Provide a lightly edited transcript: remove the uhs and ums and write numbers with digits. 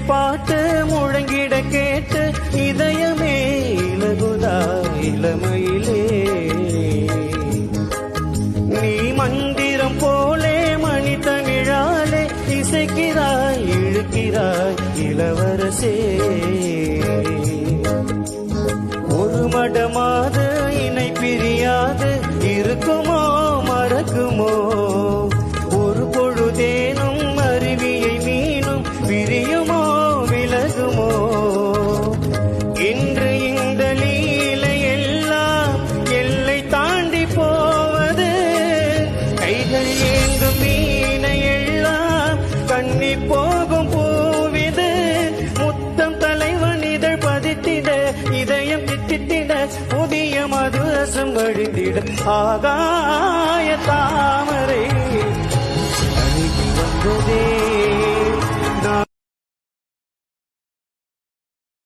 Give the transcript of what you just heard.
பாட்டு முழங்கிட கேட்டு இதயமே இலகுதா இளமையிலே நீ மந்திரம் போலே மணி தமிழாலே இசைக்கிறாய் இழுக்கிறாய் இளவரசே ஒரு மடமாது இணை பிரியாது இருக்குமோ மறக்குமோ ஒரு பொழுதேனும் அருவியை மீனும் பிரியுமோ விலகுமோ இன்று இந்த லீலை எல்லாம் எல்லை தாண்டி போவது கைகள் ஏந்தும் மீனை எல்லாம் கண்ணி போகும் பூவிது முத்தம் தலைவன் இதழ் பதித்திட இதயம் தித்தித்திட புதிய மதுரசம் வழிந்திட ஆகாய